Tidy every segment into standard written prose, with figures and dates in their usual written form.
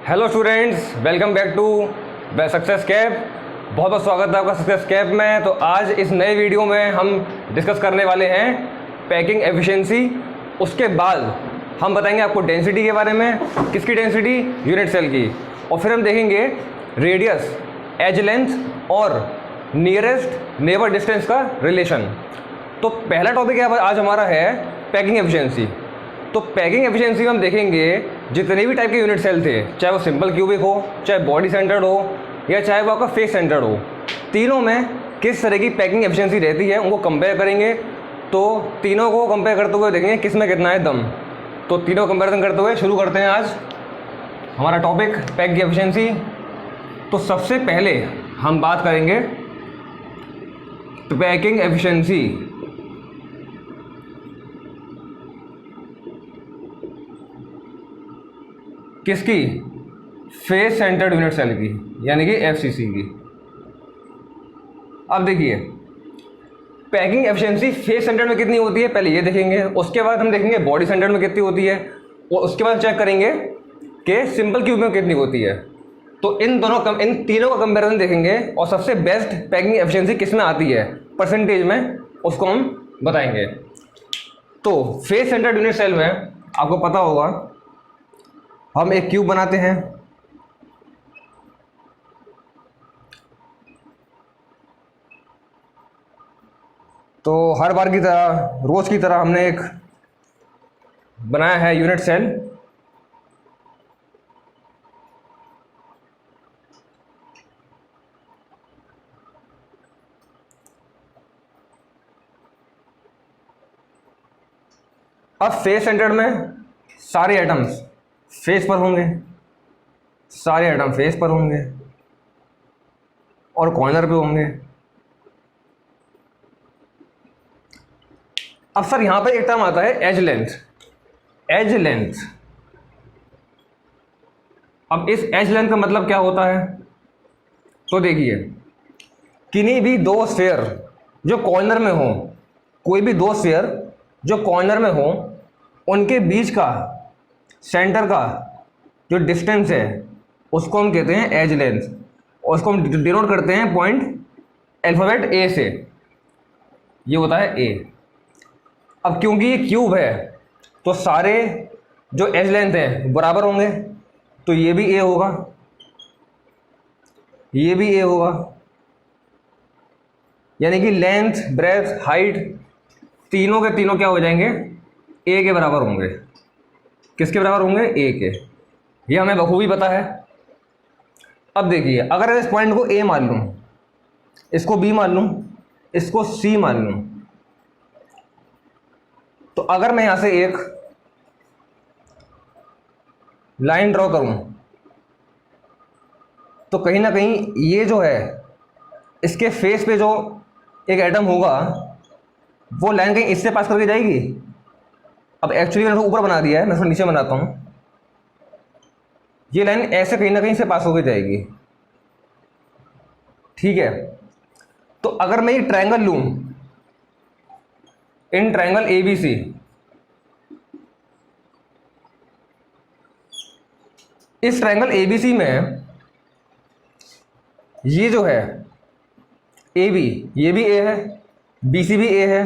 Hello students, welcome back to Success Cap. बहुत बहुत स्वागत है आपका सक्सेस कैप में। तो आज इस नए वीडियो में हम डिस्कस करने वाले हैं पैकिंग एफिशिएंसी। उसके बाद हम बताएंगे आपको डेंसिटी के बारे में। किसकी डेंसिटी? यूनिट सेल की। और फिर हम देखेंगे रेडियस, एज लेंथ और नियरेस्ट नेबर डिस्टेंस का रिलेशन। तो पहला टॉपिक आज हमारा है पैकिंग एफिशिएंसी। तो पैकिंग एफिशिएंसी में हम देखेंगे जितने भी टाइप के यूनिट सेल थे, चाहे वो सिंपल क्यूबिक हो, चाहे बॉडी सेंटर्ड हो, या चाहे वो आपका फेस सेंटर्ड हो, तीनों में किस तरह की पैकिंग एफिशिएंसी रहती है उनको कंपेयर करेंगे। तो तीनों को कंपेयर करते हुए देखेंगे किस में कितना है दम। तो तीनों कंपेरिजन करते हुए शुरू करते हैं आज हमारा टॉपिक पैकिंग एफिशिएंसी। तो सबसे पहले हम बात करेंगे पैकिंग एफिशिएंसी किसकी? फेस सेंटर्ड यूनिट सेल की, यानी कि एफसीसी की। अब देखिए पैकिंग एफिशिएंसी फेस सेंटर्ड में कितनी होती है, पहले ये देखेंगे। उसके बाद हम देखेंगे बॉडी सेंटर्ड में कितनी होती है, और उसके बाद चेक करेंगे कि सिंपल क्यूब में कितनी होती है। तो इन तीनों का कंपैरिजन देखेंगे और सबसे बेस्ट पैकिंग एफिशिएंसी किस में आती है परसेंटेज में, उसको हम बताएंगे। तो फेस सेंटर्ड यूनिट सेल में आपको पता होगा हम एक क्यूब बनाते हैं। तो हर बार की तरह, रोज की तरह हमने एक बनाया है यूनिट सेल। अब फेस सेंटर्ड में सारे एटम्स फेस पर होंगे, सारे एटम फेस पर होंगे और कॉर्नर पे होंगे। अब सर यहां पर एक टर्म आता है एज लेंथ। एज लेंथ, अब इस एज लेंथ का मतलब क्या होता है? तो देखिए किन्हीं भी दो स्फीयर जो कॉर्नर में हो, कोई भी दो स्फीयर जो कॉर्नर में हो, उनके बीच का सेंटर का जो डिस्टेंस है उसको हम कहते हैं एज लेंथ, और उसको हम डिनोट करते हैं पॉइंट अल्फाबेट ए से। ये होता है ए। अब क्योंकि ये क्यूब है तो सारे जो एज लेंथ है बराबर होंगे, तो ये भी ए होगा, ये भी ए होगा, यानी कि लेंथ, ब्रेथ, हाइट तीनों के तीनों क्या हो जाएंगे? ए के बराबर होंगे। किसके बराबर होंगे? ए के। ये हमें बखूबी पता है। अब देखिए अगर इस पॉइंट को ए मान लूं, इसको बी मान लूं, इसको सी मान लूं, तो अगर मैं यहां से एक लाइन ड्रॉ करूं तो कहीं ना कहीं ये जो है इसके फेस पे जो एक एटम होगा वो लाइन कहीं इससे पास करके जाएगी। अब एक्चुअली मैंने ऊपर बना दिया है, मैं इसको नीचे बनाता हूं। ये लाइन ऐसे कहीं ना कहीं से पास होकर जाएगी, ठीक है। तो अगर मैं ये ट्रायंगल लूं, इन ट्रायंगल एबीसी, इस ट्रायंगल एबीसी में ये जो है ए बी, ये भी ए है, बीसी भी ए है,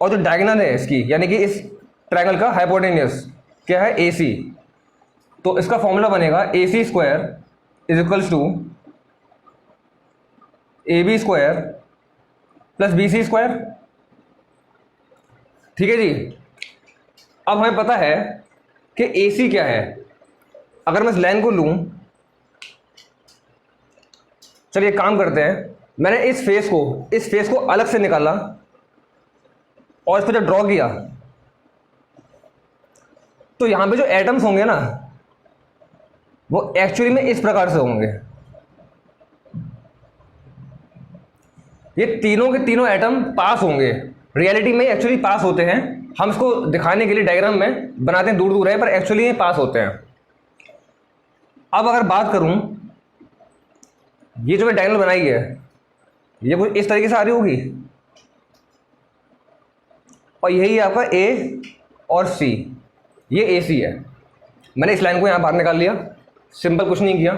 और जो डायगोनल है इसकी, यानी कि इस ट्रायंगल का हाइपोटेन्यूस क्या है? ए सी। तो इसका फॉर्मूला बनेगा A C square is equals to A B square plus B C square. ठीक है जी। अब हमें पता है कि ए सी क्या है। अगर मैं इस लाइन को लूं, चलिए काम करते हैं। मैंने इस फेस को अलग से निकाला और इस पर जब ड्रॉ किया तो यहां पे जो एटम्स होंगे ना वो एक्चुअली में इस प्रकार से होंगे। ये तीनों के तीनों एटम पास होंगे, रियलिटी में एक्चुअली पास होते हैं। हम इसको दिखाने के लिए डायग्राम में बनाते हैं दूर दूर है, पर एक्चुअली ये पास होते हैं। अब अगर बात करूं, ये जो मैं डायग्राम बनाई है ये कुछ इस तरीके से आ रही होगी, और यही है आपका ए और सी, ये ए सी है। मैंने इस लाइन को यहाँ बाहर निकाल लिया, सिंपल, कुछ नहीं किया।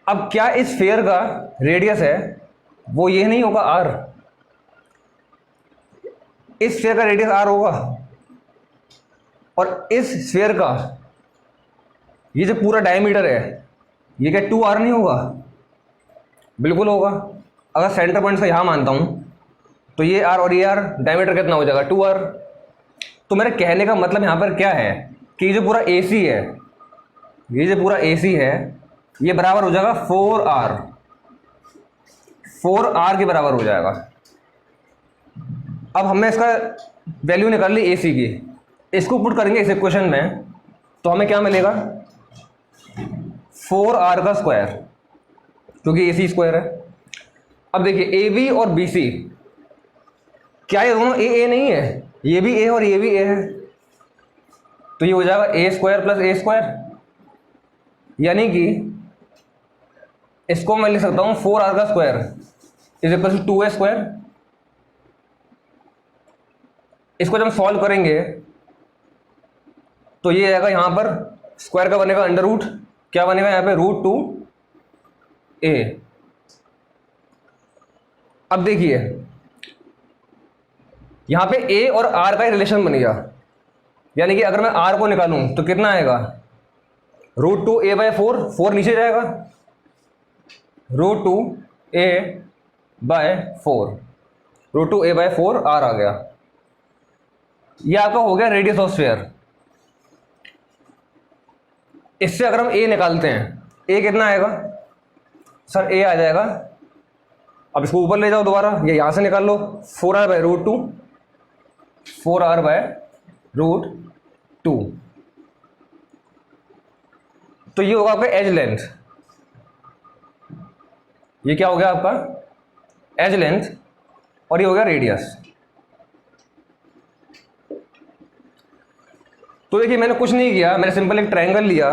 अब क्या इस स्फीयर का रेडियस है वो ये नहीं होगा r, इस स्फीयर का रेडियस r होगा, और इस स्फीयर का ये जो पूरा डायमीटर है ये क्या 2r नहीं होगा? बिल्कुल होगा। अगर सेंटर पॉइंट से यहाँ मानता हूँ तो ये r और ये r, डायमीटर कितना हो जाएगा 2r। तो मेरे कहने का मतलब यहाँ पर क्या है कि ये जो पूरा AC है, ये जो पूरा AC है ये बराबर हो जाएगा 4r, 4r के बराबर हो जाएगा। अब हमने इसका वैल्यू निकाल ली AC की, इसको पुट करेंगे इस इक्वेशन में तो हमें क्या मिलेगा 4r का स्क्वायर, क्योंकि AC स्क्वायर है। अब देखिए AB और BC, क्या ये दोनों A नहीं है? ये भी A और ये भी A है, तो ये हो जाएगा A square plus A square, यानी कि इसको मैं लिख सकता हूं 4r का square is equal to 2a square. इसको जब हम सॉल्व करेंगे तो ये आएगा यहां पर स्क्वायर का बनेगा अंडर रूट, क्या बनेगा यहाँ पे √2a। अब देखिए यहां पे a और r का रिलेशन बन गया, यानी कि अगर मैं r को निकालूं तो कितना आएगा √2a/4, 4 नीचे जाएगा, √2a/4, √2a/4 r आ गया। यह आपका हो गया रेडियस ऑफ स्फीयर। इससे अगर हम a निकालते हैं, a कितना आएगा सर? a आ जाएगा, अब इसको ऊपर ले जाओ दोबारा, ये यहां से निकाल लो 4r/√2, 4r/√2, तो ये होगा आपका एज लेंथ। ये क्या हो गया आपका एज लेंथ, और ये हो गया रेडियस। तो देखिए मैंने कुछ नहीं किया, मैंने सिंपल एक ट्रायंगल लिया,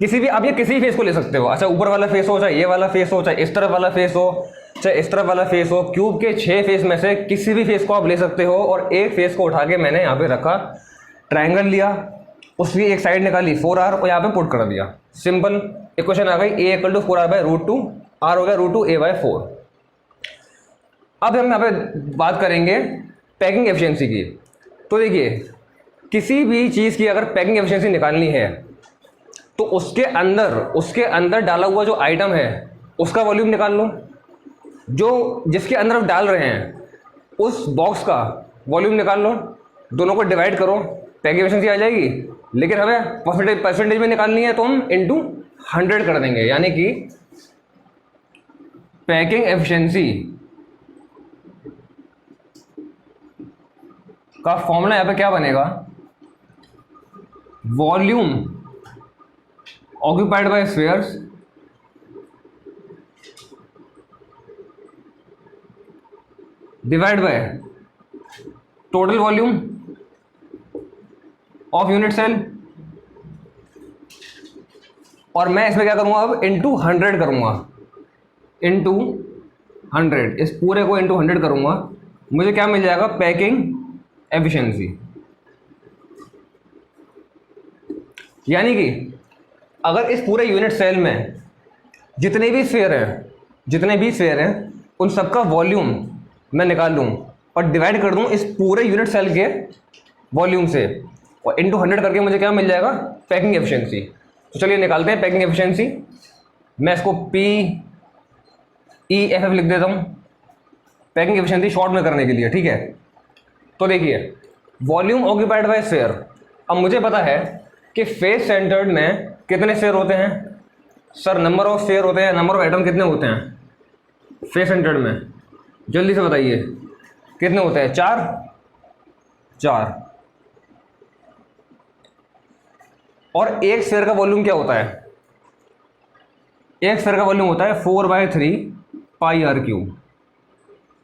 किसी भी, आप ये किसी फेस को ले सकते हो, अच्छा ऊपर वाला फेस हो, चाहे ये वाला फेस हो, चाहे इस तरफ वाला फेस हो, चाहे इस तरफ वाला फेस हो, क्यूब के 6 फेस में से किसी भी फेस को आप ले सकते हो। और एक फेस को उठा के मैंने यहाँ पे रखा, ट्रायंगल लिया, उसकी एक साइड निकाली 4r और यहाँ पे पुट कर दिया, सिंपल इक्वेशन आ गई a = 4r/√2, r हो गया √2a/4। अब हम यहाँ पे बात करेंगे पैकिंग एफिशिएंसी की। तो देखिए किसी भी चीज़ की अगर पैकिंग एफिशिएंसी निकालनी है तो उसके अंदर डाला हुआ जो आइटम है उसका वॉल्यूम निकाल लो, जो जिसके अंदर आप डाल रहे हैं उस बॉक्स का वॉल्यूम निकाल लो, दोनों को डिवाइड करो, पैकिंग एफिशिएंसी आ जाएगी। लेकिन हमें परसेंटेज में निकालनी है तो हम इनटू 100 कर देंगे, यानी कि पैकिंग एफिशिएंसी का फॉर्मूला यहाँ पे क्या बनेगा, volume occupied by spheres divide by total volume of unit cell. और मैं इसमें क्या करूंगा अब इनटू 100 करूंगा, इनटू 100, इस पूरे को इनटू 100 करूंगा, मुझे क्या मिल जाएगा पैकिंग एफिशिएंसी। यानी कि अगर इस पूरे यूनिट सेल में जितने भी स्फीयर हैं उन सबका वॉल्यूम मैं निकाल लूँ और डिवाइड कर दूँ इस पूरे यूनिट सेल के वॉल्यूम से, और इनटू 100 करके मुझे क्या मिल जाएगा पैकिंग एफिशिएंसी। तो चलिए निकालते हैं पैकिंग एफिशिएंसी। मैं इसको PEFF लिख देता हूँ पैकिंग एफिशिएंसी शॉर्ट में करने के लिए, ठीक है। तो देखिए वॉल्यूम ऑक्यूपाइड बाय स्फीयर, अब मुझे पता है कि फेस सेंटर्ड में कितने स्फीयर होते हैं सर, नंबर ऑफ स्फीयर होते हैं, नंबर ऑफ एटम कितने होते हैं फेस सेंटर्ड में, जल्दी से बताइए कितने होते हैं? 4। और एक स्फीयर का वॉल्यूम क्या होता है? एक स्फीयर का वॉल्यूम होता है 4/3 πr³,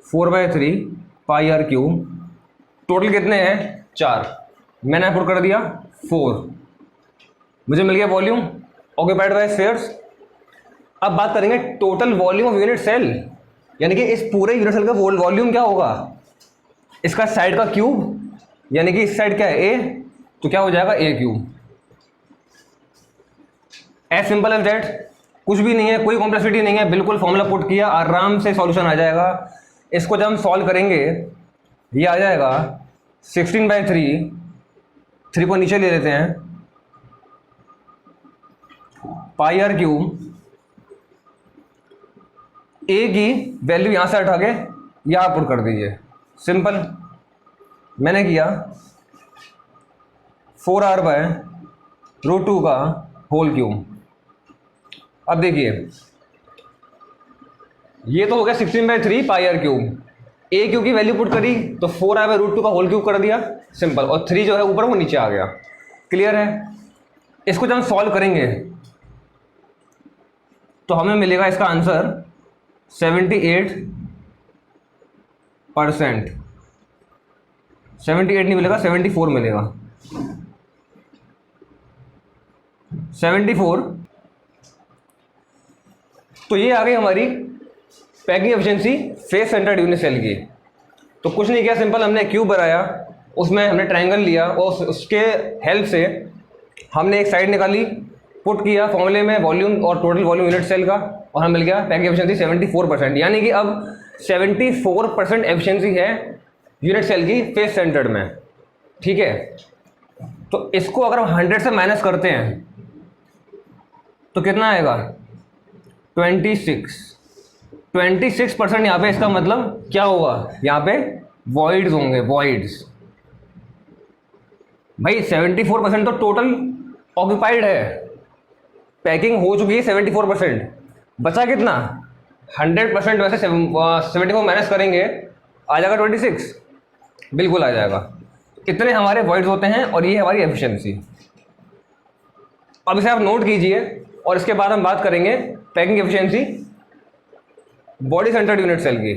4/3 πr³। टोटल कितने हैं? 4। मैंने पुट कर दिया 4, मुझे मिल गया वॉल्यूम ऑक्यूपाइड बाय स्फीयर्स। अब बात करेंगे total volume of unit cell, यानी कि इस पूरे यूनिट सेल का वॉल्यूम क्या होगा, इसका साइड का क्यूब, यानी कि इस साइड क्या है A, तो क्या हो जाएगा A³। As simple as that, कुछ भी नहीं है, कोई कॉम्प्लेक्सिटी नहीं है, बिल्कुल फॉर्मूला पुट किया, आराम से सॉल्यूशन आ जाएगा। इसको जब हम सॉल्व करेंगे ये आ जाएगा 16/3, 3 को नीचे ले लेते हैं, पाई आर क्यूब, ए की वैल्यू यहां से हटा के यहां पुट कर दीजिए, सिंपल। मैंने किया 4r/√2 का होल क्यूब। अब देखिए ये तो हो गया 16/3 पाई आर क्यूब, ए क्यू की वैल्यू पुट करी तो 4r/√2 का होल क्यूब कर दिया, सिंपल, और 3 जो है ऊपर वो नीचे आ गया। क्लियर है? इसको जब हम सॉल्व करेंगे तो हमें मिलेगा इसका आंसर 78%। 78 नहीं मिलेगा, 74 मिलेगा। 74। तो ये आ गई हमारी packing efficiency face centred unit cell की। तो कुछ नहीं किया, सिंपल हमने क्यूब बनाया, उसमें हमने ट्रायंगल लिया और उसके हेल्प से हमने एक साइड निकाली, पुट किया फॉर्मूले में वॉल्यूम और टोटल वॉल्यूम यूनिट सेल का, और हमें मिल गया पैकिंग एफिशिएंसी 74%। यानी कि अब 74% एफिशिएंसी है यूनिट सेल की फेस सेंटर्ड में। ठीक है, तो इसको अगर हम 100 से माइनस करते हैं तो कितना आएगा? 26% यहाँ पे। इसका मतलब क्या होगा? यहाँ पे वॉइड्स होंगे, वॉइड्स। भाई 74% तो टोटल ऑक्यूपाइड है, पैकिंग हो चुकी है 74%, बचा कितना? 100% में से 74 माइनस करेंगे, आ जाएगा 26, बिल्कुल आ जाएगा। इतने हमारे वॉइड्स होते हैं और ये हमारी एफिशिएंसी। अब इसे आप नोट कीजिए और इसके बाद हम बात करेंगे packing efficiency body centred unit cell की।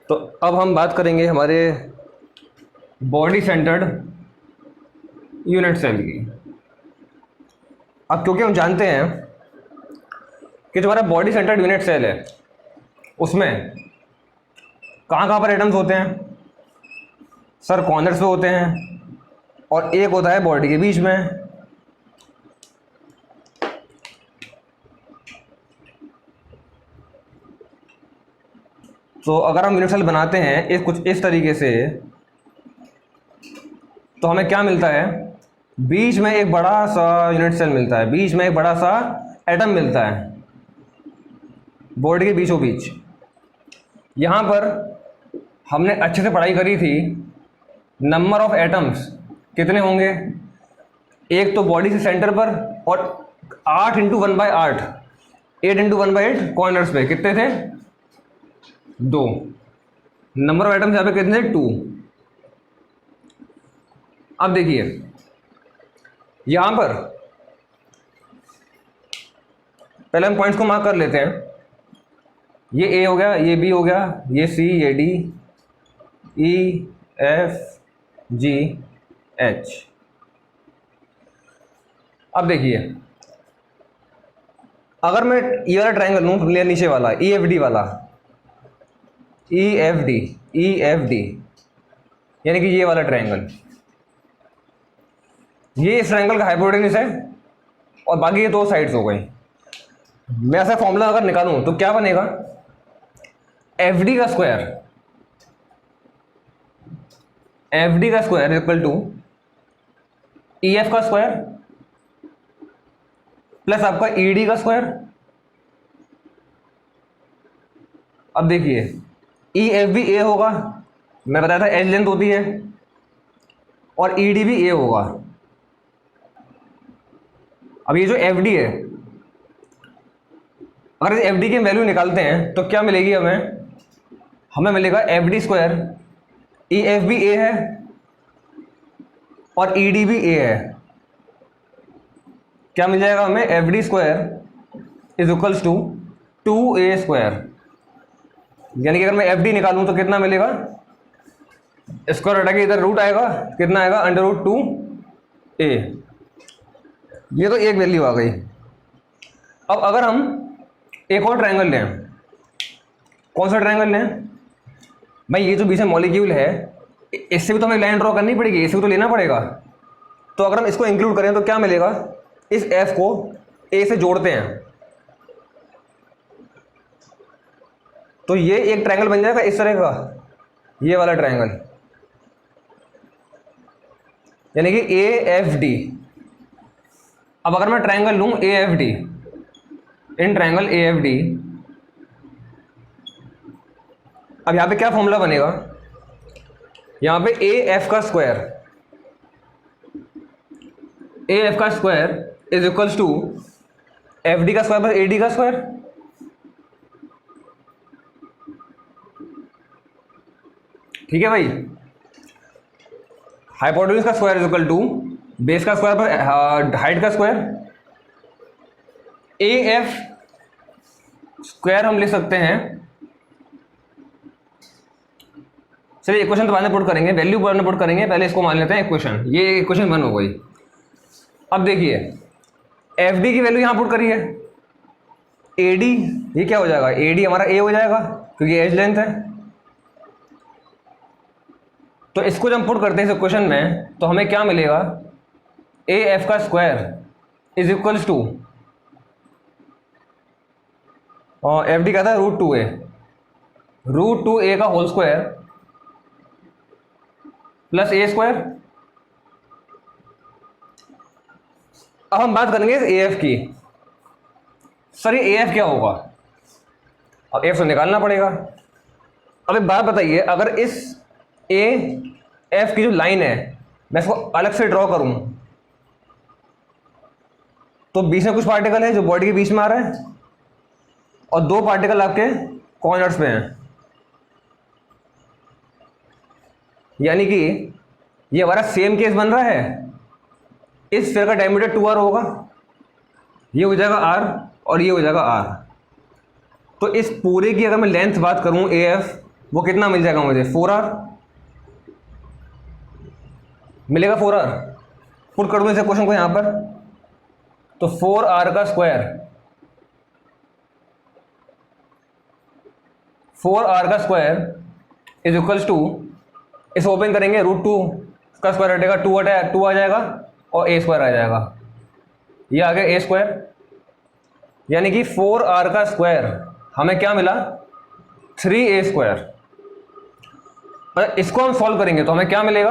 तो अब हम बात करेंगे हमारे बॉडी सेंटर्ड यूनिट सेल की। अब क्योंकि हम जानते हैं कि जो हमारा बॉडी सेंटर्ड यूनिट सेल है उसमें कहाँ पर एटम्स होते हैं? सर कॉर्नर्स पे होते हैं, और एक होता है बॉडी के बीच में। तो अगर हम यूनिट सेल बनाते हैं कुछ इस तरीके से, तो हमें क्या मिलता है? बीच में एक बड़ा सा यूनिट सेल मिलता है, बीच में एक बड़ा सा एटम मिलता है बॉडी के बीचों बीच। यहाँ पर हमने अच्छे से पढ़ाई करी थी, नंबर ऑफ एटम्स कितने होंगे? एक तो बॉडी से सेंटर पर, और 8 × 1/8, 8 × 1/8 कॉर्नर्स पे कितने थे? 2। नंबर ऑफ एटम्स यहाँ पे कितने थे? 2। अब देखिए यहां पर पहले हम पॉइंट्स को मार्क कर लेते हैं। ये ए हो गया, ये बी हो गया, ये सी, ये डी, ई, एफ, जी, एच। अब देखिए अगर मैं ये वाला ट्रायंगल लूं, ले नीचे वाला ई एफ डी वाला, E F D, E F D, यानी कि ये वाला ट्रायंगल, ये इस ट्रायंगल का हाइपोटेन्यूज है और बाकी ये 2 साइड्स हो गई। मैं ऐसा फॉर्मूला अगर निकालूं तो क्या बनेगा? एफ डी का स्क्वायर, एफ डी का square equal to E F का स्क्वायर प्लस आपका ई डी का स्क्वायर। अब देखिए ई एफ भी ए होगा, मैं बताया था एच लेंथ होती है, और ई डी भी ए होगा। अब ये जो एफ डी है, अगर एफ डी की वैल्यू निकालते हैं तो क्या मिलेगी हमें? हमें मिलेगा F D square, E F भी ए है और ई डी भी ए है। क्या मिल जाएगा हमें? F D square is equals to 2a square. यानी कि अगर मैं एफ डी निकालूं तो कितना मिलेगा, स्क्वायर हटा के इधर रूट आएगा, कितना आएगा √2a। ये तो एक वैल्यू आ गई। अब अगर हम एक और ट्रायंगल लें, कौन सा ट्रायंगल लें भाई, ये जो बीच में मॉलिक्यूल है इससे भी तो हमें लाइन ड्रॉ करनी पड़ेगी, इससे भी तो लेना पड़ेगा। तो अगर हम इसको इंक्लूड करें तो क्या मिलेगा, इस एफ को ए से जोड़ते हैं तो ये एक ट्रायंगल बन जाएगा इस तरह का, ये वाला ट्रायंगल, यानी कि ए एफ डी। अब अगर मैं ट्रायंगल लूं A F D, in triangle A F D, अब यहां पे क्या फॉर्मूला बनेगा, यहां पे ए एफ का स्क्वायर, ए एफ का square is equals to F D का स्क्वायर प्लस ए डी का स्क्वायर। ठीक है भाई, हाइपोटेन्यूज का square is equal to base का स्क्वायर पर हाइट का स्क्वायर। ए एफ स्क्वायर हम लिख सकते हैं, चलिए इक्वेशन तो बाद में पुट करेंगे, वैल्यू बाद में पुट करेंगे, पहले इसको मान लेते हैं इक्वेशन। ये इक्वेशन 1 हो गई। अब देखिए एफ डी की वैल्यू यहां पुट करी है, ए डी ये क्या हो जाएगा, ए डी हमारा ए हो जाएगा क्योंकि एज लेंथ है। तो इसको जब हम पुट करते हैं इस इक्वेशन में तो हमें क्या मिलेगा, ए एफ का स्क्वायर इज इक्वल्स टू, और एफ डी का था √2a, √2a का होल स्क्वायर प्लस ए स्क्वायर। अब हम बात करेंगे ए एफ की। सर ये ए एफ क्या होगा, अब एफ तो निकालना पड़ेगा। अब एक बात बताइए, अगर इस ए एफ की जो लाइन है मैं इसको अलग से ड्रॉ करूं तो बीच में कुछ पार्टिकल है जो बॉडी के बीच में आ रहा है और 2 पार्टिकल आपके कॉर्नर्स पे हैं, यानी कि ये हमारा सेम केस बन रहा है। इस स्फीयर का डायमीटर 2r होगा, ये हो जाएगा r और ये हो जाएगा r। तो इस पूरे की अगर मैं लेंथ बात करूं ए एफ, वो कितना मिल जाएगा मुझे, 4r मिलेगा, 4r। पुट कर दूं इस क्वेश्चन को यहां पर, तो 4r का स्क्वायर, 4r का स्क्वायर इज इक्वल्स टू, इस ओपन करेंगे √2 का स्क्वायर हटेगा, 2 आ जाएगा और a स्क्वायर आ जाएगा, ये आ गया a स्क्वायर। यानी कि 4r का स्क्वायर हमें क्या मिला, 3a स्क्वायर। इसको हम सॉल्व करेंगे तो हमें क्या मिलेगा,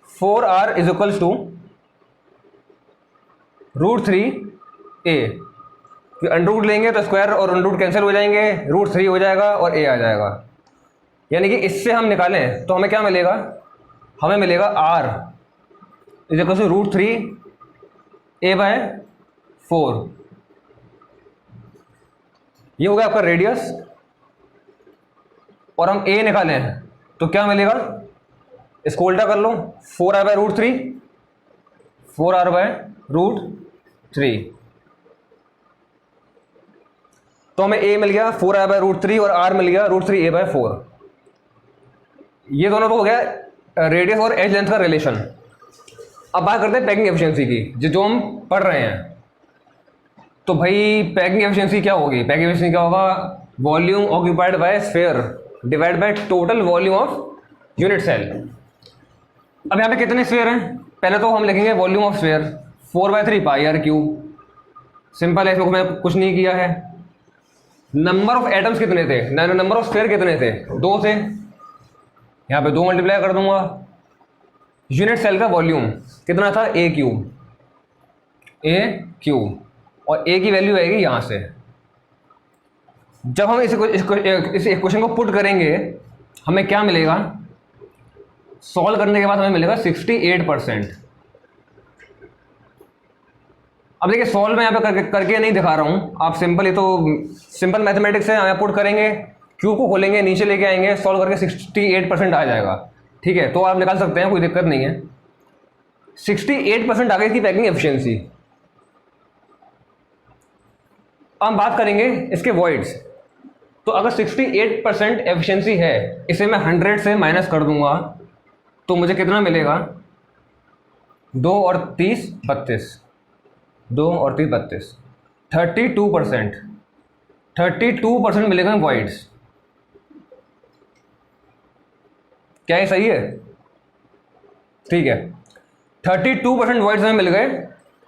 4r is equals to √3a, under root लेंगे तो स्क्वायर और अंडररूट कैंसिल हो जाएंगे, √3 हो जाएगा और a आ जाएगा। यानी कि इससे हम निकालें तो हमें क्या मिलेगा, हमें मिलेगा r is equal to √3a/4। ये हो गया आपका रेडियस, और हम a निकालें तो क्या मिलेगा, इसको उल्टा कर लो, 4r/√3, 4r/√3। तो हमें a मिल गया 4r/√3 और r मिल गया √3a/4। ये दोनों तो हो गया रेडियस और एज लेंथ का रिलेशन। अब बात करते हैं पैकिंग एफिशिएंसी की, जो हम पढ़ रहे हैं। तो भाई पैकिंग एफिशिएंसी क्या होगी, पैकिंग एफिशिएंसी क्या होगा, volume occupied by sphere divide by total volume of unit cell. अब यहाँ पे कितने स्फीयर हैं, पहले तो हम लिखेंगे volume of sphere 4/3 πr3। Simple है, इसमें मैंने कुछ नहीं किया है। नंबर ऑफ एटम्स कितने थे, नंबर ऑफ स्फीयर कितने थे, 2 थे, यहाँ पे 2 मल्टीप्लाई कर दूंगा। यूनिट सेल का वॉल्यूम कितना था, a³ और a की वैल्यू आएगी यहाँ से। जब हम इस इक्वेशन को पुट करेंगे हमें क्या मिलेगा, सॉल्व करने के बाद हमें मिलेगा 68%। अब देखिए सॉल्व मैं यहाँ पे करके नहीं दिखा रहा हूँ, आप सिंपल, ये तो सिंपल मैथमेटिक्स है, हमें पुट करेंगे, क्यू को खोलेंगे, नीचे लेके आएंगे, सॉल्व करके 68% आ जाएगा। ठीक है, तो आप निकाल सकते हैं, कोई दिक्कत नहीं है। 68% आ गई थी पैकिंग एफिशिएंसी। अब हम बात करेंगे इसके वॉइड्स। तो अगर 68% एफिशिएंसी है, इसे मैं 100 से माइनस कर दूंगा तो मुझे कितना मिलेगा? 2 और 30 32, 2 और 30 32, 32%, 32% मिलेगा वॉइड्स। क्या ये सही है? ठीक है, 32% वॉइड्स हमें मिल गए,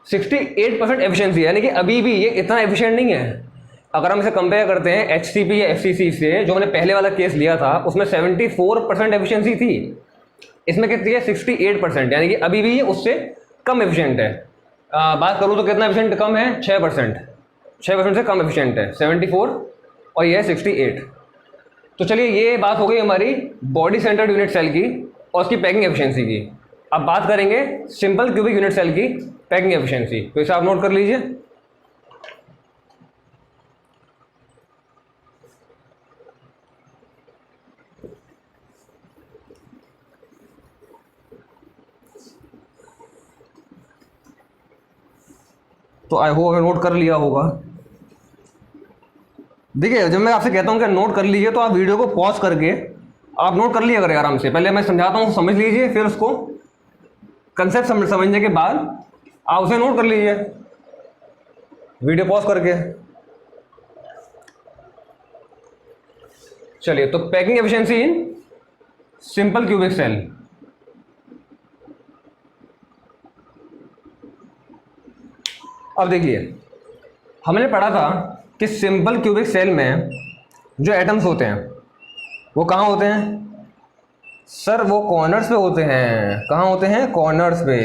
68% एफिशिएंसी, यानी कि अभी भी ये इतना एफिशिएंट नहीं है। अगर हम इसे कंपेयर करते हैं HCP या FCC से, जो मैंने पहले वाला केस लिया था उसमें 74% एफिशिएंसी थी, इसमें कितनी है? 68%, यानी कि अभी भी ये उससे कम एफिशिएंट है। बात करूँ तो कितना एफिशिएंट कम है? 6%, 6% से कम एफिशिएंट है 74, और ये है 68। तो चलिए, ये बात हो गई हमारी बॉडी सेंटर्ड यूनिट सेल की और उसकी पैकिंग एफिशिएंसी की। अब बात करेंगे सिंपल क्यूबिक यूनिट सेल की पैकिंग एफिशिएंसी। तो इसे आप नोट कर लीजिए। तो आई होप नोट कर लिया होगा। देखिए, जब मैं आपसे कहता हूँ कि नोट कर लीजिए, तो आप वीडियो को पॉज करके आप नोट कर लिया करें आराम से। पहले मैं समझाता हूँ, समझ लीजिए, फिर उसको कंसेप्ट समझने के बाद आप उसे नोट कर लीजिए वीडियो पॉज करके। चलिए, तो packing efficiency in simple cubic cell. अब देखिए, हमने पढ़ा था कि सिंपल क्यूबिक सेल में जो एटम्स होते हैं वो कहाँ होते हैं? सर, वो कॉर्नर्स पे होते हैं। कहाँ होते हैं? कॉर्नर्स पे।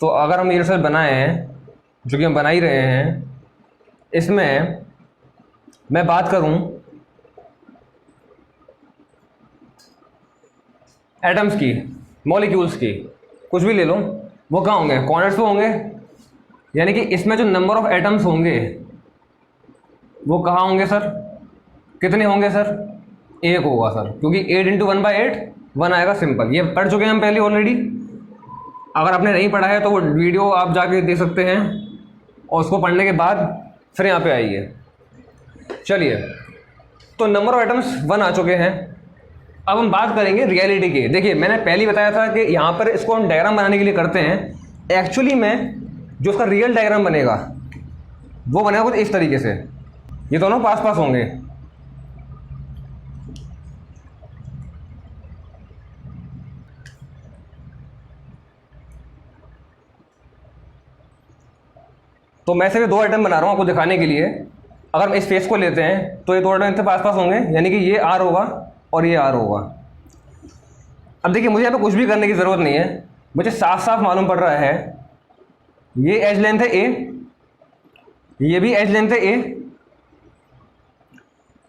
तो अगर हम ये सेल बनाए हैं, जो कि हम बना ही रहे हैं, इसमें मैं बात करूं एटम्स की, मॉलिक्यूल्स की, कुछ भी ले लो, वो कहाँ होंगे? कॉर्नर्स पे होंगे। यानी कि इसमें जो नंबर ऑफ एटम्स होंगे वो कहाँ होंगे सर? कितने होंगे सर? 1 होगा सर, क्योंकि 8 × 1/8 1 आएगा सिंपल। ये पढ़ चुके हैं हम पहले ऑलरेडी। अगर आपने नहीं पढ़ा है तो वो वीडियो आप जाके देख सकते हैं, और उसको पढ़ने के बाद फिर यहाँ पे आइए। चलिए, तो नंबर ऑफ एटम्स 1 आ चुके हैं। अब हम बात करेंगे रियलिटी की। देखिए, मैंने पहले ही बताया था कि यहाँ पर इसको हम डायग्राम बनाने के लिए करते हैं। एक्चुअली में जो उसका रियल डायग्राम बनेगा वो बनेगा कुछ इस तरीके से। ये दोनों पास पास होंगे। तो मैं सिर्फ 2 आइटम बना रहा हूँ आपको दिखाने के लिए। अगर हम इस फेस को लेते हैं तो ये 2 आइटम इनके पास पास होंगे, यानी कि ये R होगा और ये R होगा। अब देखिए, मुझे यहाँ पे कुछ भी करने की ज़रूरत नहीं है, मुझे साफ साफ मालूम पड़ रहा है ये एज लेंथ है A, ये भी एज लेंथ है A,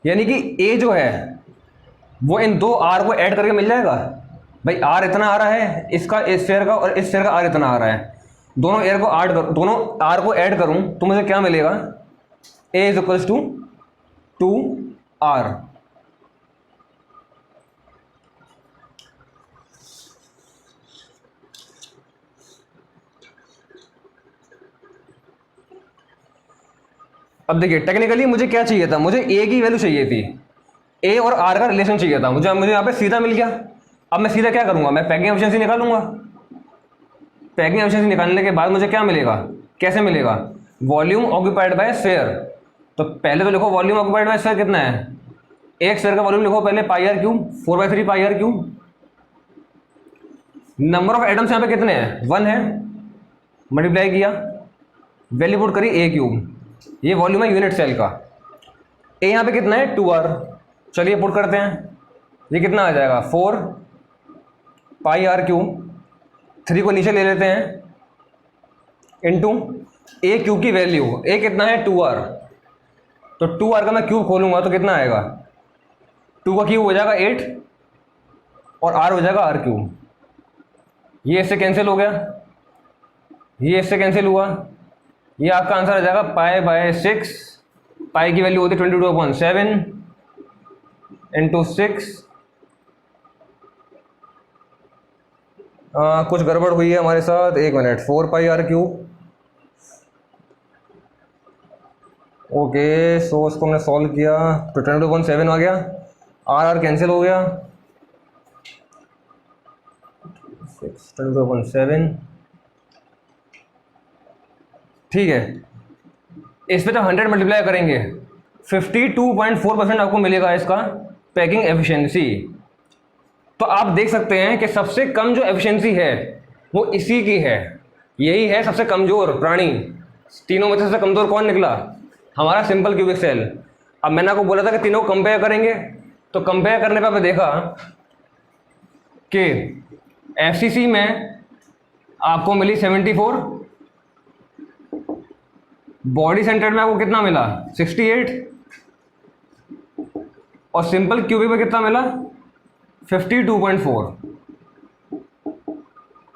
यानी कि A जो है वो इन 2 R को ऐड करके मिल जाएगा। भाई R इतना आ रहा है, इसका इस स्फीयर का और इस स्फीयर का R इतना आ रहा है। दोनों R को ऐड करूं तो मुझे क्या मिलेगा? A = 2R। अब देखिए, टेक्निकली मुझे क्या चाहिए था? मुझे A की वैल्यू चाहिए थी, A और R का रिलेशन चाहिए था। मुझे यहाँ पे सीधा मिल गया। अब मैं सीधा क्या करूंगा? मैं पैकिंग एफिशिएंसी निकालूंगा। पैकिंग एफिशिएंसी निकालने के बाद मुझे क्या मिलेगा? कैसे मिलेगा? Volume occupied by sphere. तो पहले तो लिखो वॉल्यूम ऑक्यूपाइड बाय स्फीयर कितना है। एक स्फीयर का वॉल्यूम लिखो पहले, πr3, 4/3 πr3। Number of atoms यहाँ पे कितने हैं? 1 है। मल्टीप्लाई किया, वैल्यू पुट करी A3। ये वॉल्यूम है यूनिट सेल का। A यहाँ पे कितना है? 2R। चलिए पुट करते हैं, ये कितना आ जाएगा? 4 πr3। 3 को नीचे ले लेते हैं, इंटू A3 की वैल्यू, A कितना है? 2R। तो 2R का मैं क्यूब खोलूंगा तो कितना आएगा? 2 का क्यूब हो जाएगा 8 और R हो जाएगा R3। ये इससे कैंसिल हो गया, ये इससे कैंसिल हुआ। ये आपका आंसर आ जाएगा π/6। पाई की वैल्यू होती है 22/7 इंटू 6। कुछ गड़बड़ हुई है हमारे साथ, 1 मिनट। 4 πr3 ओके, सो इसको हमने सॉल्व किया तो 22.7 आ गया, आर कैंसिल हो गया, 22.7। ठीक है, इस पे जब 100 मल्टीप्लाई करेंगे 52.4% आपको मिलेगा इसका पैकिंग एफिशिएंसी। तो आप देख सकते हैं कि सबसे कम जो एफिशिएंसी है वो इसी की है, यही है सबसे कमज़ोर प्राणी। तीनों में से सबसे कमज़ोर कौन निकला? हमारा सिंपल क्यूबिक सेल। अब मैंने आपको बोला था कि तीनों को कंपेयर करेंगे, तो कंपेयर करने पर आपने देखा कि एफसीसी में आपको मिली 74, बॉडी सेंटर्ड में आपको कितना मिला? 68, और सिंपल क्यूबिक में कितना मिला? 52.4।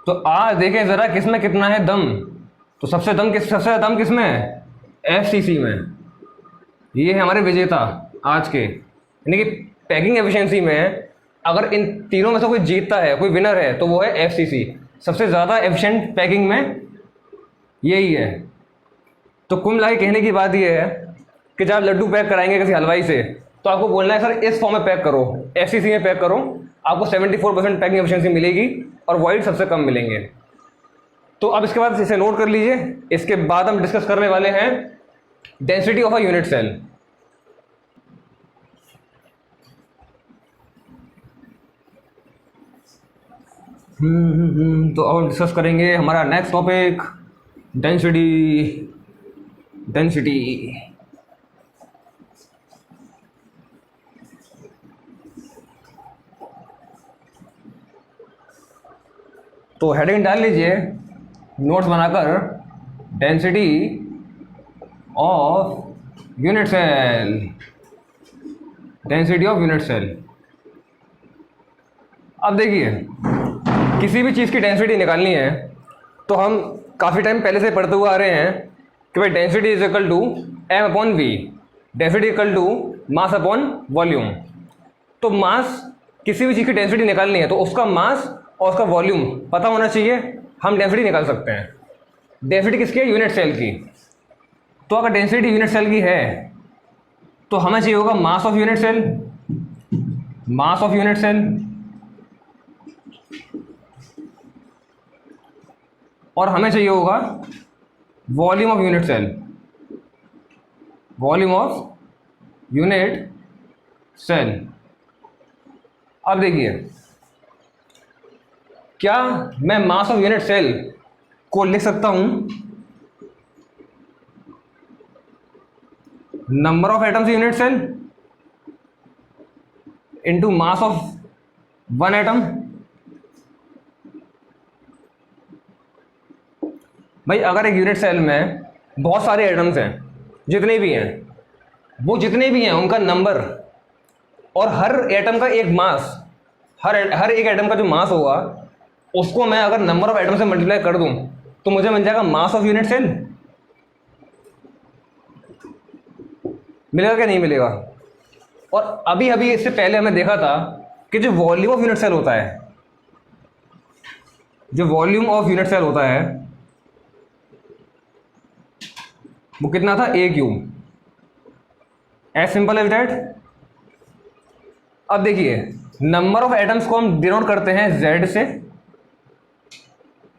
तो आज देखें ज़रा किसमें कितना है दम। तो सबसे दम किसमें है? एफसीसी में। ये है हमारे विजेता आज के, यानी कि पैकिंग एफिशिएंसी में अगर इन तीनों में से कोई जीतता है, कोई विनर है, तो वो है एफसीसी। सबसे ज़्यादा एफिशिएंट पैकिंग में यही है। तो कुल मिला के कहने की बात ये है कि जब आप लड्डू पैक कराएंगे किसी हलवाई से, तो आपको बोलना है सर इस फॉर्म में पैक करो, एफसीसी में पैक करो, आपको 74% पैकिंग एफिशिएंसी मिलेगी और वॉइड सबसे कम मिलेंगे। तो अब इसके बाद इसे नोट कर लीजिए। इसके बाद हम डिस्कस करने वाले हैं density of a unit cell. तो अब हम डिस्कस करेंगे हमारा नेक्स्ट टॉपिक, डेंसिटी। तो हेडिंग डाल लीजिए नोट्स बनाकर, density of unit cell. Density of unit cell. अब देखिए, किसी भी चीज़ की डेंसिटी निकालनी है तो हम काफ़ी टाइम पहले से पढ़ते हुए आ रहे हैं कि भाई density is equal to M upon V, density equal to mass upon volume. तो मास, किसी भी चीज़ की डेंसिटी निकालनी है तो उसका मास और उसका वॉल्यूम पता होना चाहिए, हम डेंसिटी निकाल सकते हैं। डेंसिटी किसकी है? यूनिट सेल की। तो अगर डेंसिटी यूनिट सेल की है तो हमें चाहिए होगा mass of unit cell, mass of unit cell, और हमें चाहिए होगा volume of unit cell, volume of unit cell. अब देखिए, क्या मैं मास ऑफ यूनिट सेल को लिख सकता हूं number of atoms unit cell into mass of one atom? भाई अगर एक यूनिट सेल में बहुत सारे एटम्स हैं, जितने भी हैं, वो जितने भी हैं उनका नंबर और हर एटम का एक मास, हर एक एटम का जो मास होगा उसको मैं अगर नंबर ऑफ एटम से मल्टीप्लाई कर दूं तो मुझे मिल जाएगा मास ऑफ यूनिट सेल। मिलेगा क्या? नहीं मिलेगा। और अभी अभी इससे पहले हमें देखा था कि जो वॉल्यूम ऑफ यूनिट सेल होता है, जो वॉल्यूम ऑफ यूनिट सेल होता है वो कितना था? A cube. As simple as that. अब देखिए, नंबर ऑफ एटम्स को हम डिनोट करते हैं जेड से,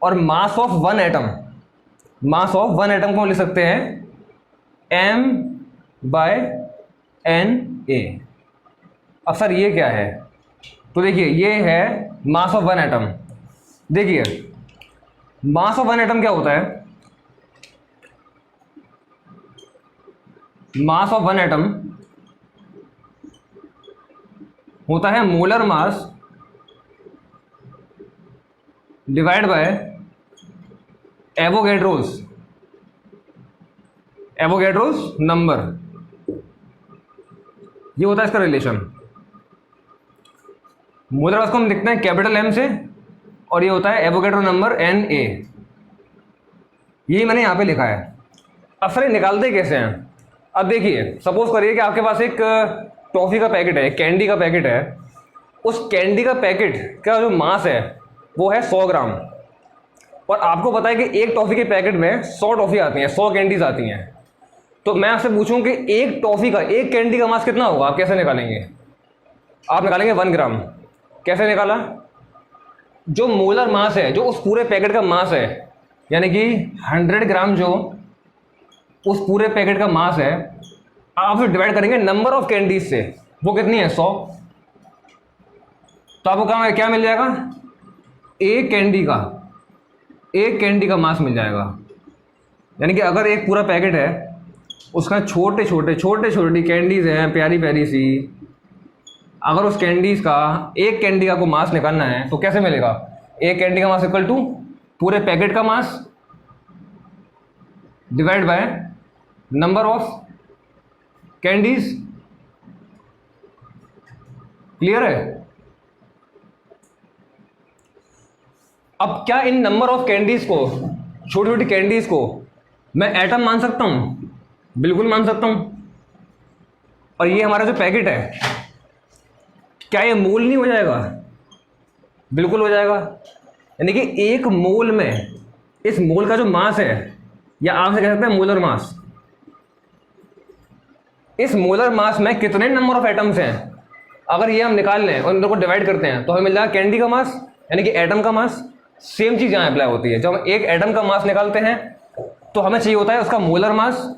और मास of one atom, mass of one atom को हम लिख सकते हैं एम बाय एन ए। अब सर ये क्या है? तो देखिए, ये है मास ऑफ वन एटम। देखिए, मास ऑफ वन एटम क्या होता है? मास ऑफ वन एटम होता है molar mass divide by Avogadro's number. ये होता है इसका रिलेशन। मोलर मास को हम लिखते हैं कैपिटल एम से, और ये होता है एवोगैड्रो नंबर एन ए। ये मैंने यहाँ पे लिखा है। अब सर ये निकालते कैसे हैं? अब देखिए, सपोज करिए कि आपके पास एक टॉफ़ी का पैकेट है, कैंडी का पैकेट है। उस कैंडी का पैकेट का जो मास है वो है 100 ग्राम, और आपको पता है कि एक टॉफ़ी के पैकेट में 100 टॉफ़ी आती हैं, 100 कैंडीज आती हैं। तो मैं आपसे पूछूं कि एक टॉफ़ी का, एक कैंडी का मास कितना होगा, आप कैसे निकालेंगे? आप निकालेंगे 1 ग्राम। कैसे निकाला? जो मोलर मास है, जो उस पूरे पैकेट का मास है, यानी कि 100 ग्राम जो उस पूरे पैकेट का मास है, आप उसे डिवाइड करेंगे नंबर ऑफ कैंडीज से। वो कितनी है? 100। तो आपको क्या मिल जाएगा? एक कैंडी का मास मिल जाएगा। यानी कि अगर एक पूरा पैकेट है, उसका छोटे छोटी कैंडीज हैं, प्यारी प्यारी सी, अगर उस कैंडीज का, एक कैंडी का को मास निकालना है तो कैसे मिलेगा? एक कैंडी का मास इक्वल टू पूरे पैकेट का mass divide by number of candies. Clear है? अब क्या इन नंबर ऑफ कैंडीज को, छोटी छोटी कैंडीज को मैं एटम मान सकता हूं? बिल्कुल मान सकता हूं। और ये हमारा जो पैकेट है, क्या ये मोल नहीं हो जाएगा? बिल्कुल हो जाएगा। यानी कि एक मोल में, इस मोल का जो मास है, या आप कह सकते हैं मोलर मास, इस मोलर मास में कितने नंबर ऑफ एटम्स हैं, अगर ये हम निकाल लें और इन दोनों को डिवाइड करते हैं तो हमें मिल जाएगा कैंडी का मास, यानी कि एटम का मास। सेम चीज़ यहाँ अप्लाई होती है। जब हम एक एटम का मास निकालते हैं तो हमें चाहिए होता है उसका molar mass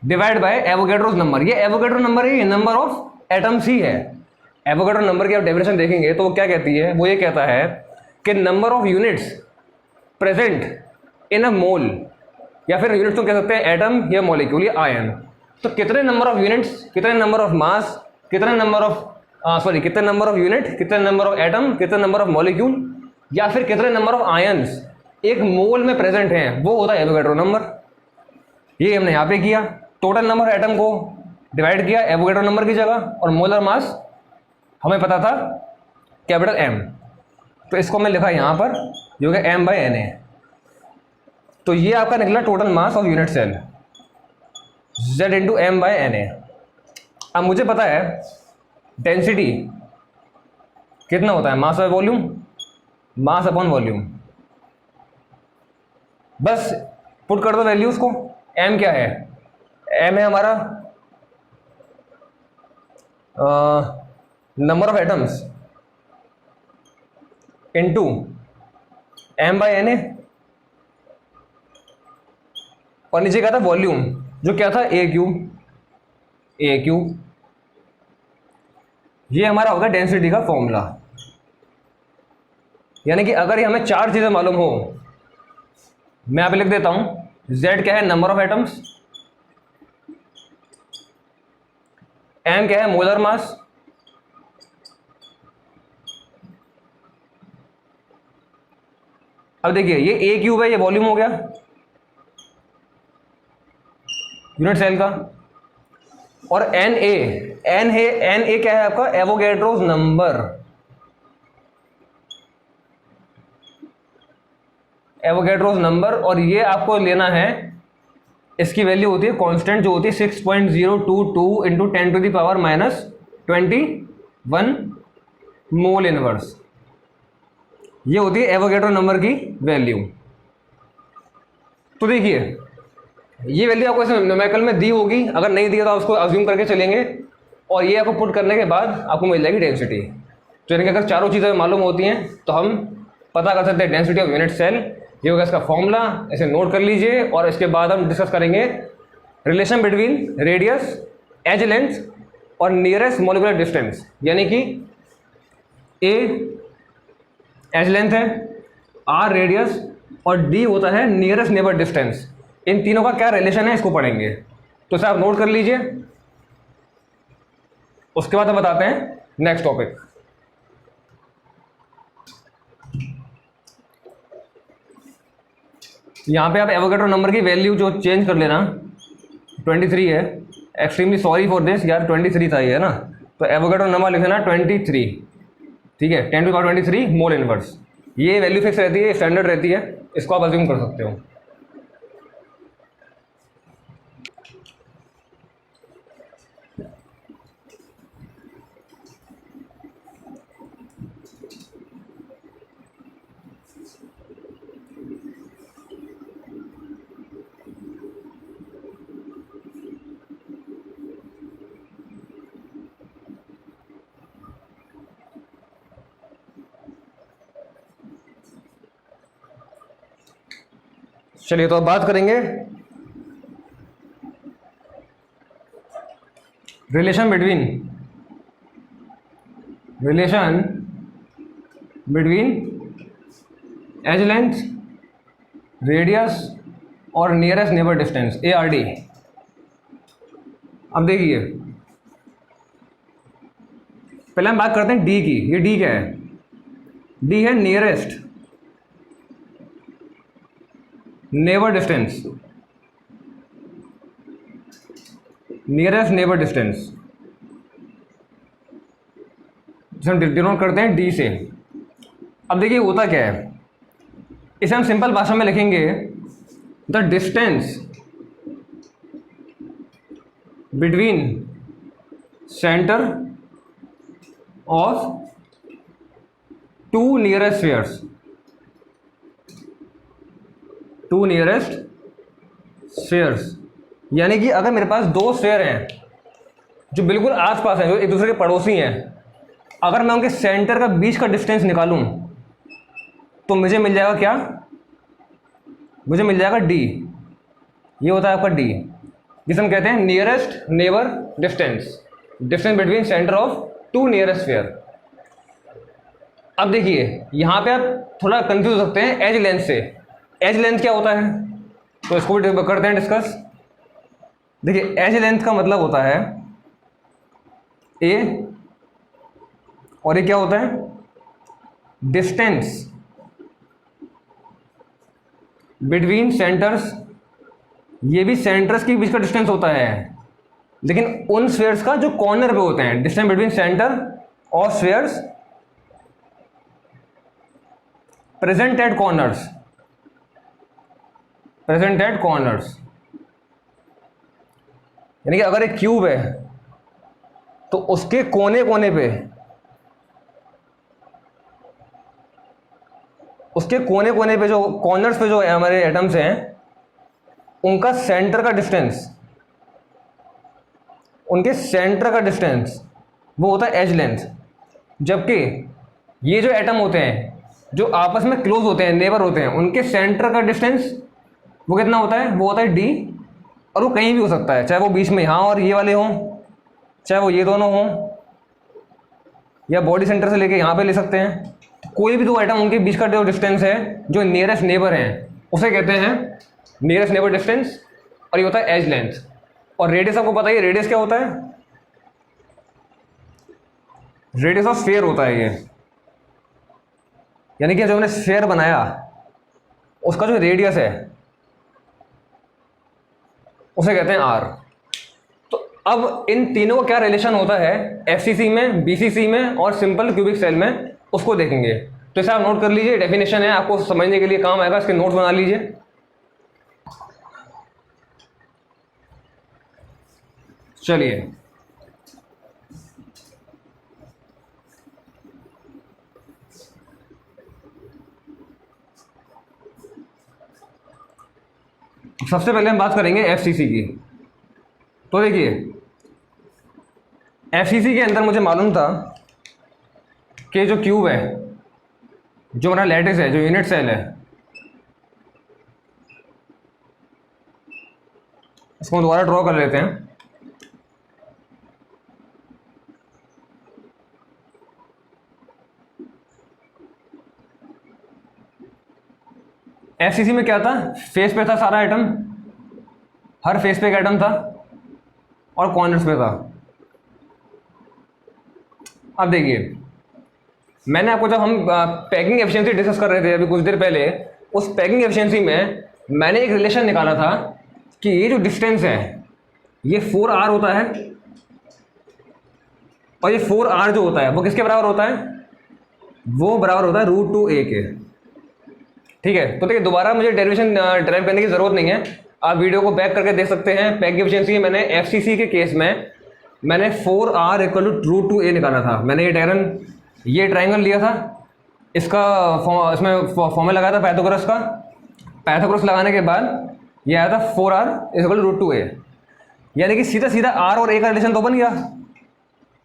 divide by Avogadro's number. ये एवोगैड्रो नंबर है, ये नंबर ऑफ एटम्स ही है। एवोगैड्रो नंबर की आप डेफिनेशन देखेंगे तो वो क्या कहती है? वो ये कहता है कि number of units present in a mole, या फिर यूनिट्स तो कह सकते हैं एटम या मॉलिक्यूल या आयन। तो कितने नंबर ऑफ यूनिट्स, कितने नंबर ऑफ मास, कितने नंबर ऑफ कितने नंबर ऑफ यूनिट, कितने नंबर ऑफ एटम, कितने नंबर ऑफ मॉलिक्यूल, या फिर कितने नंबर ऑफ आयंस एक मोल में प्रेजेंट हैं, वो होता है एवोगैड्रो नंबर। ये हमने यहाँ पे किया, टोटल नंबर ऑफ एटम को डिवाइड किया एवोगैड्रो नंबर की जगह, और मोलर मास हमें पता था कैपिटल M, तो इसको मैं लिखा यहाँ पर, जो कि M/Na। तो ये आपका निकला total mass of unit cell, Z into M/Na। अब मुझे पता है डेंसिटी कितना होता है, mass by volume, mass upon volume. बस पुट कर दो वैल्यूज को। M क्या है? M है हमारा number of atoms into M/Na, और नीचे क्या था? वॉल्यूम, जो क्या था? A cube. ये हमारा होगा डेंसिटी का फॉर्मूला। यानी कि अगर ये हमें चार चीजें मालूम हो, मैं यहाँ पे लिख देता हूं। Z क्या है? Number of atoms. M क्या है? Molar mass. अब देखिए, ये A क्यूब है, ये वॉल्यूम हो गया यूनिट सेल का। और Na क्या है आपका? Avogadro's number. एवोगैड्रोस नंबर, और ये आपको लेना है, इसकी वैल्यू होती है कांस्टेंट, जो होती है 6.022 इंटू 10⁻21 मोल इनवर्स। ये होती है एवोगैड्रो नंबर की वैल्यू। तो देखिए, ये वैल्यू आपको इसमें न्यूमेरिकल में दी होगी, अगर नहीं दी है तो आप उसको अज्यूम करके चलेंगे, और ये आपको पुट करने के बाद आपको मिल जाएगी डेंसिटी। तो यानी कि अगर चारों चीज़ें मालूम होती हैं तो हम पता कर सकते हैं डेंसिटी ऑफ यूनिट सेल। ये होगा इसका फॉर्मूला, इसे नोट कर लीजिए, और इसके बाद हम डिस्कस करेंगे relation between radius, edge length और नियरेस्ट मॉलिक्यूलर डिस्टेंस। यानी कि ए एज लेंथ है, आर रेडियस, और डी होता है नियरेस्ट नेबर डिस्टेंस। इन तीनों का क्या रिलेशन है, इसको पढ़ेंगे। तो इसे आप नोट कर लीजिए, उसके बाद हम बताते हैं नेक्स्ट टॉपिक। यहाँ पे आप एवोगैड्रो नंबर की वैल्यू जो चेंज कर लेना, 23 है। एक्सट्रीमली सॉरी फॉर दिस यार, 23 था ये, है ना। तो एवोगैड्रो नंबर लिख लेना 23, ठीक है, 10⁻23 मोल इनवर्स। ये वैल्यू फिक्स रहती है, स्टैंडर्ड रहती है, इसको आप अज्यूम कर सकते हो। चलिए तो अब बात करेंगे relation between edge length, radius और नियरेस्ट नेबर डिस्टेंस, ARD। अब देखिए पहले हम बात करते हैं डी की। ये डी क्या है? डी है nearest neighbour distance, nearest neighbour distance जिसे हम डिनोट करते हैं डी से। अब देखिए होता क्या है, इसे हम सिंपल भाषा में लिखेंगे the distance between centre of two nearest spheres, two nearest spheres. यानी कि अगर मेरे पास दो स्फीयर हैं जो बिल्कुल आसपास हैं, जो एक दूसरे के पड़ोसी हैं, अगर मैं उनके सेंटर का बीच का डिस्टेंस निकालूं तो मुझे मिल जाएगा क्या? मुझे मिल जाएगा डी। ये होता है आपका डी, जिसे हम कहते हैं nearest neighbour distance, distance between centre of two nearest sphere. अब देखिए यहाँ पे आप थोड़ा कंफ्यूज हो सकते हैं एज लेंथ से। एज लेंथ क्या होता है, तो इसको भी करते हैं डिस्कस। देखिए एज लेंथ का मतलब होता है ए, और ये क्या होता है? Distance between centres. ये भी सेंटर्स के बीच का डिस्टेंस होता है, लेकिन उन स्फीयर्स का जो कॉर्नर पे होते हैं। डिस्टेंस बिटवीन सेंटर और spheres present at corners, present at corners. यानी कि अगर एक क्यूब है तो उसके कोने कोने पे, उसके कोने कोने पे जो कॉर्नर्स पे जो हमारे एटम्स हैं, उनका सेंटर का डिस्टेंस, उनके सेंटर का डिस्टेंस वो होता है एज लेंथ। जबकि ये जो एटम होते हैं जो आपस में क्लोज होते हैं, नेबर होते हैं, उनके सेंटर का डिस्टेंस वो कितना होता है? वो होता है डी। और वो कहीं भी हो सकता है, चाहे वो बीच में यहाँ और ये वाले हों, चाहे वो ये दोनों हों, या बॉडी सेंटर से लेके यहाँ पे ले सकते हैं। तो कोई भी दो एटम उनके बीच का जो डिस्टेंस है, जो नियरेस्ट नेबर हैं, उसे कहते हैं नियरेस्ट नेबर डिस्टेंस, और ये होता है एज लेंथ। और रेडियस आपको पता है, रेडियस क्या होता है? रेडियस ऑफ स्फीयर होता है ये। यानी कि जो हमने स्फीयर बनाया उसका जो रेडियस है उसे कहते हैं आर। तो अब इन तीनों का क्या रिलेशन होता है एफसीसी में, बीसीसी में और सिंपल क्यूबिक सेल में, उसको देखेंगे। तो इसे आप नोट कर लीजिए, डेफिनेशन है, आपको समझने के लिए काम आएगा, इसके नोट्स बना लीजिए। चलिए सबसे पहले हम बात करेंगे एफसीसी की। तो देखिए एफसीसी के अंदर मुझे मालूम था कि जो क्यूब है, जो हमारा लैटिस है, जो यूनिट सेल है, इसको हम दोबारा ड्रॉ कर लेते हैं। एफसीसी में क्या था? फेस पे था सारा आइटम, हर फेस पे एक आइटम था और कॉर्नर्स पे था। अब देखिए मैंने आपको, जब हम पैकिंग एफिशिएंसी डिस्कस कर रहे थे अभी कुछ देर पहले, उस पैकिंग एफिशिएंसी में मैंने एक रिलेशन निकाला था कि ये जो डिस्टेंस है ये 4r होता है, और ये 4r जो होता है वो किसके बराबर होता है? वो बराबर होता है √2a के। ठीक है, तो देखिए दोबारा मुझे डेरिवेशन ड्राइव करने की जरूरत नहीं है, आप वीडियो को बैक करके देख सकते हैं। पैकिंग एफिशिएंसी मैंने एफसीसी के केस में मैंने 4r = √2a निकाला था। मैंने ये ट्राइंगल लिया था, इसका इसमें फॉर्मूला लगाया था पाइथागोरस का। पाइथागोरस लगाने के बाद ये आया था 4r = √2a। यानी कि सीधा सीधा r और a का रिलेशन तो बन गया।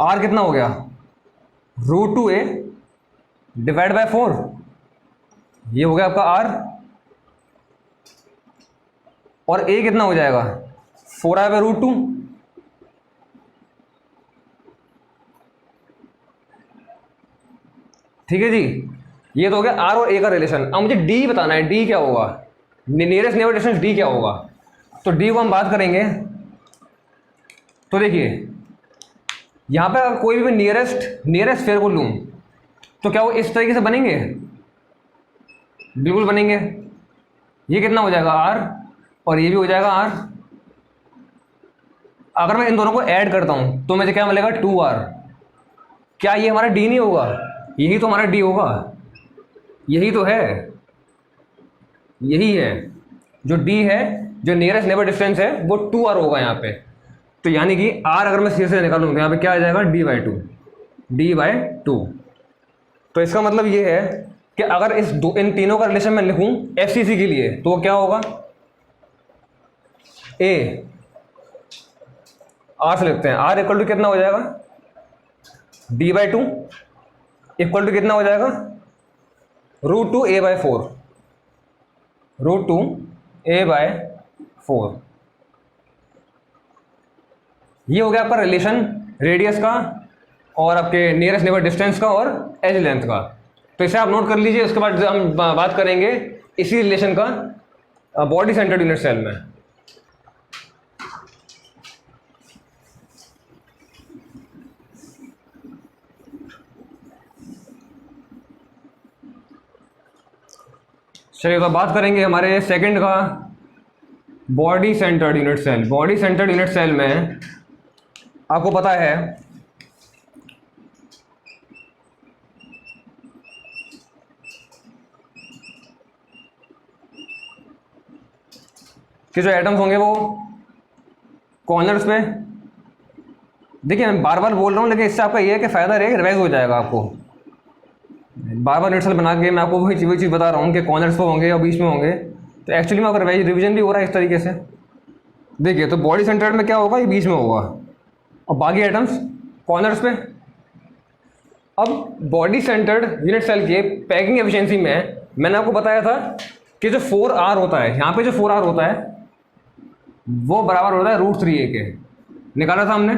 r कितना हो गया? √2a / 4। ये हो गया आपका r। और ए कितना हो जाएगा 4r/√2। ठीक है जी, ये तो हो गया आर और ए का रिलेशन। अब मुझे डी बताना है, डी क्या होगा, नियरेस्ट नेबर डिस्टेंस डी क्या होगा। तो डी को हम बात करेंगे। तो देखिए यहाँ पे अगर कोई भी नियरेस्ट स्फीयर को लूँ तो क्या वो इस तरीके से बनेंगे, बिल्कुल बनेंगे। ये कितना हो जाएगा आर और ये भी हो जाएगा आर। अगर मैं इन दोनों को ऐड करता हूँ तो मुझे क्या मिलेगा 2r। क्या ये हमारा डी नहीं होगा, यही तो हमारा डी होगा, यही तो है, यही है जो डी है, जो नियरेस्ट नेबर डिस्टेंस है वो 2r होगा यहाँ पे। तो यानी कि r अगर मैं सीधे से निकालूँ तो यहाँ पे क्या आ जाएगा d/2। तो इसका मतलब ये है कि अगर इन तीनों का रिलेशन मैं लिखूँ एफसीसी के लिए तो क्या होगा, ए आर से लिखते हैं, r इक्वल टू कितना हो जाएगा d/2 इक्वल टू कितना हो जाएगा √2a/4, √2a/4। ये हो गया आपका रिलेशन रेडियस का और आपके नियरेस्ट नेबर डिस्टेंस का और एज लेंथ का। तो इसे आप नोट कर लीजिए। उसके बाद हम बात करेंगे इसी रिलेशन का बॉडी सेंटर्ड यूनिट सेल में। चलिए तो बात करेंगे हमारे सेकंड का body centred unit cell. Body centred unit cell में आपको पता है कि जो एटम्स होंगे वो कॉर्नर्स पे, देखिए मैं बार बार बोल रहा हूँ लेकिन इससे आपका ये है कि फ़ायदा रहेगा, रिवाइज हो जाएगा आपको। बार बार यूनिट सेल बना के मैं आपको वही चीज़ बता रहा हूँ कि कॉर्नर्स पे होंगे या बीच में होंगे, तो एक्चुअली में आपका रिविजन भी हो रहा है इस तरीके से। देखिए तो बॉडी सेंटर्ड में क्या होगा, ये बीच में होगा और बाकी एटम्स कॉर्नर्स पे। अब बॉडी सेंटर्ड यूनिट सेल के पैकिंग एफिशिएंसी में मैंने आपको बताया था कि जो 4r होता है, यहाँ पे जो 4r होता है वो बराबर होता है √3a के। निकाला था हमने,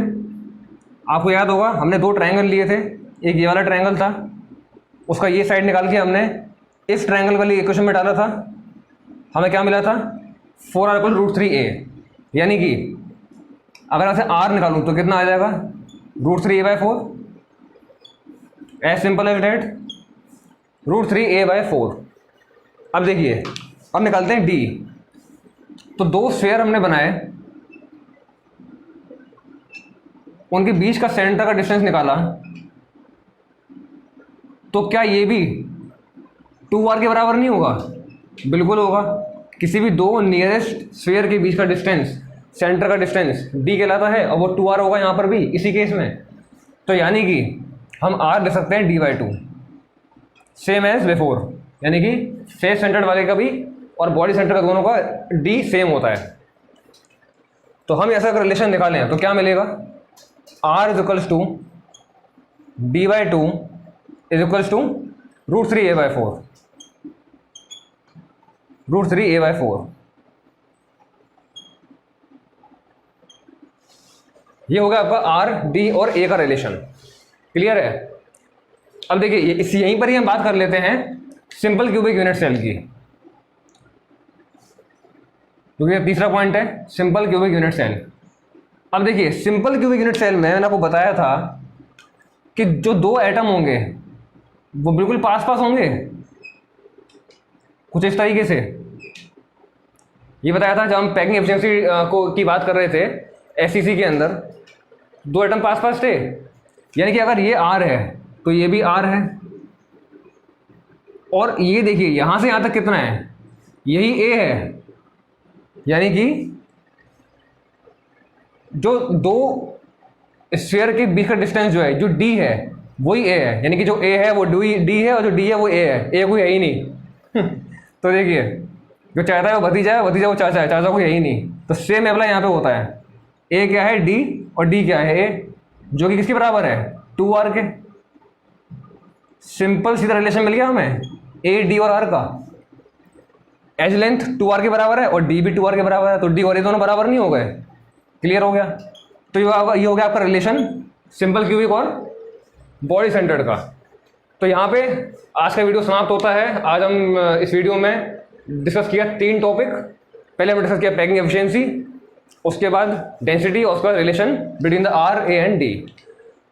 आपको याद होगा हमने दो ट्रायंगल लिए थे, एक ये वाला ट्रायंगल था, उसका ये साइड निकाल के हमने इस ट्रायंगल वाली इक्वेशन में डाला था, हमें क्या मिला था 4r = √3a। यानी कि अगर ऐसे r निकालूँ तो कितना आ जाएगा √3a/4, as simple as date, √3a/4। अब देखिए अब निकालते हैं d। तो दो स्फीयर हमने बनाए, उनके बीच का सेंटर का डिस्टेंस निकाला, तो क्या ये भी 2r के बराबर नहीं होगा, बिल्कुल होगा। किसी भी दो नियरेस्ट स्फीयर के बीच का डिस्टेंस, सेंटर का डिस्टेंस d कहलाता है और वो 2r होगा यहाँ पर भी इसी केस में। तो यानी कि हम r लिख सकते हैं d/2, सेम एज बिफोर, यानी कि फेस सेंटर्ड वाले का भी और बॉडी सेंटर का दोनों का d सेम होता है। तो हम ऐसा अगर रिलेशन निकालें तो क्या मिलेगा, r = d/2 = √3a/4, √3a/4। ये हो गया आपका r, d और a का रिलेशन। क्लियर है। अब देखिए यहीं पर ही हम बात कर लेते हैं सिंपल क्यूबिक यूनिट सेल की, क्योंकि तीसरा पॉइंट है सिंपल क्यूबिक यूनिट सेल। अब देखिए सिंपल क्यूबिक यूनिट सेल में मैंने आपको बताया था कि जो दो एटम होंगे वो बिल्कुल पास पास होंगे, कुछ इस तरीके से। ये बताया था जब हम पैकिंग एफिशिएंसी की बात कर रहे थे एससीसी के अंदर, दो एटम पास पास थे, यानी कि अगर ये R है तो ये भी R है। और ये देखिए यहाँ से यहाँ तक कितना है, यही A है, यानी कि जो दो स्फीयर के बीच का डिस्टेंस जो है, जो D है वही A है, यानी कि जो A है वो D है और जो D है वो A है, A कोई है ही नहीं। तो देखिए जो चाहता है वो भतीजा है, भतीजा वो चाचा है, चाचा कोई है ही नहीं। तो सेम अप्लाई यहाँ पे होता है, A क्या है D और D क्या है A, जो कि किसके बराबर है 2r के। सिंपल सीधा रिलेशन मिल गया हमें A, D और R का। एज लेंथ 2r के बराबर है और डी भी 2r के बराबर है, तो डी और ये दोनों बराबर नहीं हो गए? क्लियर हो गया? तो ये हो गया आपका रिलेशन सिंपल क्यूबिक और बॉडी सेंटर्ड का। तो यहाँ पे आज का वीडियो समाप्त होता है। आज हम इस वीडियो में डिस्कस किया 3 टॉपिक। पहले हमने डिस्कस किया पैकिंग एफिशिएंसी, उसके बाद डेंसिटी और उसका relation between the R, A and D.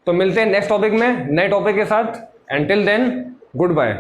तो मिलते हैं नेक्स्ट टॉपिक में नए टॉपिक के साथ। And till then good bye.